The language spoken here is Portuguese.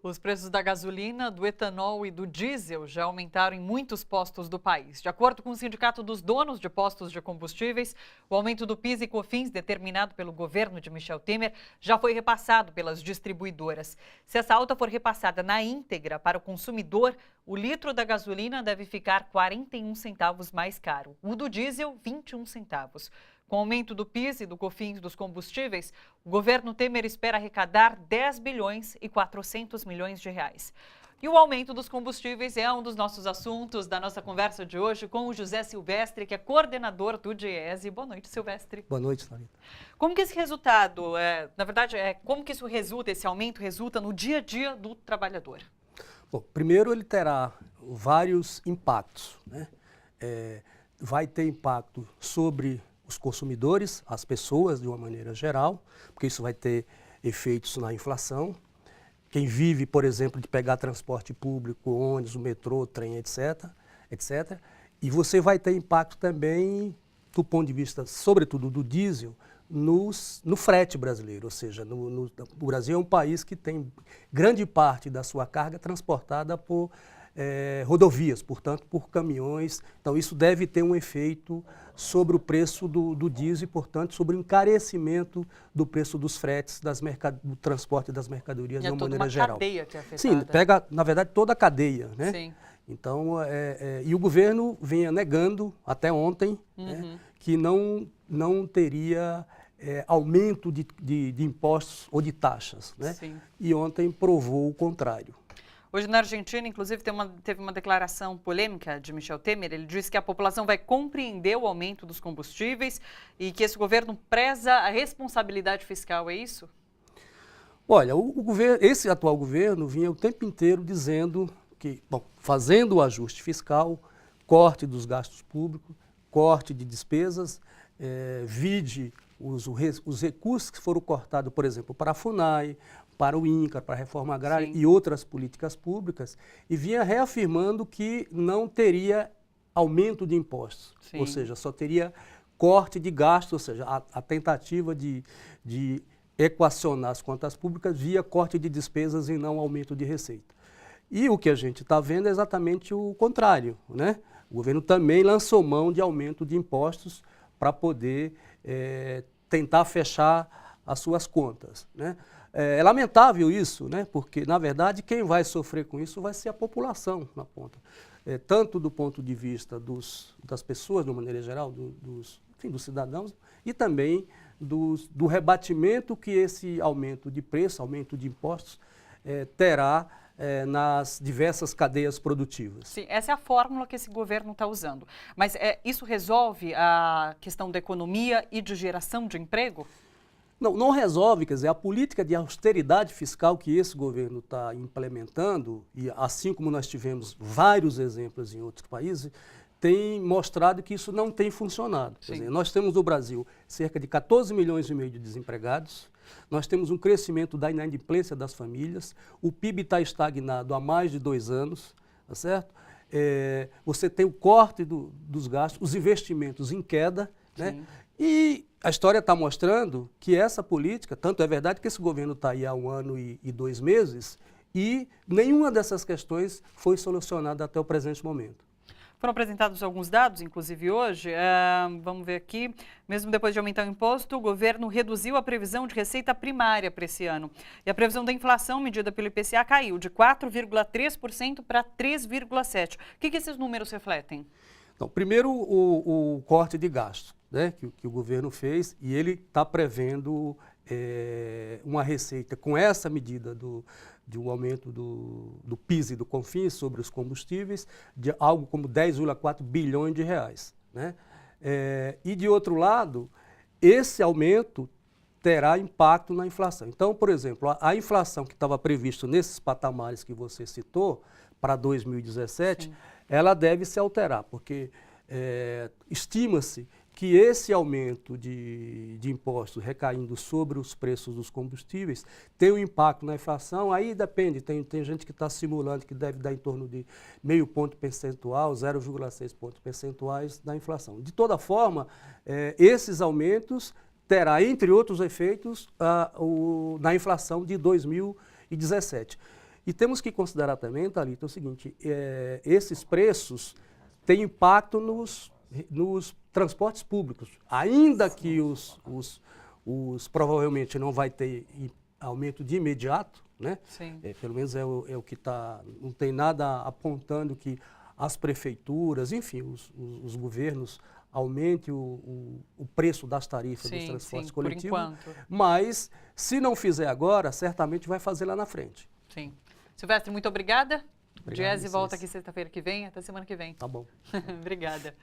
Os preços da gasolina, do etanol e do diesel já aumentaram em muitos postos do país. De acordo com o Sindicato dos Donos de Postos de Combustíveis, o aumento do PIS e COFINS, determinado pelo governo de Michel Temer, já foi repassado pelas distribuidoras. Se essa alta for repassada na íntegra para o consumidor, o litro da gasolina deve ficar 41 centavos mais caro. O do diesel, 21 centavos. Com o aumento do PIS e do COFINS dos combustíveis, o governo Temer espera arrecadar 10 bilhões e 400 milhões de reais. E o aumento dos combustíveis é um dos nossos assuntos da nossa conversa de hoje com o José Silvestre, que é coordenador do DIEESE. Boa noite, Silvestre. Boa noite, Thalita. Como que esse resultado, como que isso resulta, esse aumento resulta no dia a dia do trabalhador? Bom, primeiro ele terá vários impactos, né? Vai ter impacto sobre os consumidores, as pessoas de uma maneira geral, porque isso vai ter efeitos na inflação. Quem vive, por exemplo, de pegar transporte público, ônibus, metrô, trem, etc. E você vai ter impacto também, do ponto de vista, sobretudo, do diesel, no frete brasileiro. Ou seja, o Brasil é um país que tem grande parte da sua carga transportada por rodovias, portanto, por caminhões. Então, isso deve ter um efeito sobre o preço do diesel e, portanto, sobre o encarecimento do preço dos fretes, do transporte das mercadorias de uma maneira geral. É toda uma cadeia que é afetada. Sim, pega, na verdade, toda a cadeia, né? Sim. Então, e o governo vinha negando, até ontem, né, que não teria aumento de impostos ou de taxas, né? Sim. E ontem provou o contrário. Hoje na Argentina, inclusive, teve uma declaração polêmica de Michel Temer. Ele disse que a população vai compreender o aumento dos combustíveis e que esse governo preza a responsabilidade fiscal, é isso? Olha, esse atual governo vinha o tempo inteiro dizendo que, bom, fazendo o ajuste fiscal, corte dos gastos públicos, corte de despesas, vide os recursos que foram cortados, por exemplo, para a FUNAI, para o INCRA, para a reforma agrária. Sim. E outras políticas públicas, e vinha reafirmando que não teria aumento de impostos. Sim. Ou seja, só teria corte de gastos, ou seja, a tentativa de equacionar as contas públicas via corte de despesas e não aumento de receita. E o que a gente está vendo é exatamente o contrário, né? O governo também lançou mão de aumento de impostos para poder tentar fechar as suas contas, né? É lamentável isso, né? Porque, na verdade, quem vai sofrer com isso vai ser a população na ponta. Tanto do ponto de vista das pessoas, de uma maneira geral, dos cidadãos, e também do rebatimento que esse aumento de preço, aumento de impostos, terá nas diversas cadeias produtivas. Sim, essa é a fórmula que esse governo está usando. Mas isso resolve a questão da economia e de geração de emprego? Não resolve, quer dizer, a política de austeridade fiscal que esse governo está implementando, e assim como nós tivemos vários exemplos em outros países, tem mostrado que isso não tem funcionado. Quer dizer, nós temos no Brasil cerca de 14 milhões e meio de desempregados, nós temos um crescimento da inadimplência das famílias, o PIB está estagnado há mais de 2 anos, tá certo? Você tem o corte dos gastos, os investimentos em queda, né? E a história está mostrando que essa política, tanto é verdade que esse governo está aí há 1 ano e 2 meses, e nenhuma dessas questões foi solucionada até o presente momento. Foram apresentados alguns dados, inclusive hoje. Vamos ver aqui. Mesmo depois de aumentar o imposto, o governo reduziu a previsão de receita primária para esse ano. E a previsão da inflação medida pelo IPCA caiu de 4,3% para 3,7%. O que esses números refletem? Então, primeiro, o corte de gastos, né, que o governo fez, e ele está prevendo uma receita com essa medida de um aumento do PIS e do COFINS sobre os combustíveis, de algo como 10,4 bilhões de reais, né? E, de outro lado, esse aumento terá impacto na inflação. Então, por exemplo, a inflação que estava prevista nesses patamares que você citou, para 2017, Sim. ela deve se alterar, porque estima-se que esse aumento de impostos recaindo sobre os preços dos combustíveis tem um impacto na inflação. Aí depende, tem gente que está simulando que deve dar em torno de 0,5 ponto percentual, 0,6 pontos percentuais da inflação. De toda forma, esses aumentos terá, entre outros efeitos, na inflação de 2017. E temos que considerar também, Thalita, o seguinte, esses preços têm impacto nos transportes públicos. Ainda que provavelmente não vai ter aumento de imediato, né? Sim. Pelo menos é o que está, não tem nada apontando que as prefeituras, enfim, os governos aumente o preço das tarifas dos transportes coletivos. Por enquanto. Mas, se não fizer agora, certamente vai fazer lá na frente. Sim. Silvestre, muito obrigada. Obrigado, Diese volta aqui sexta-feira que vem, até semana que vem. Tá bom. Obrigada.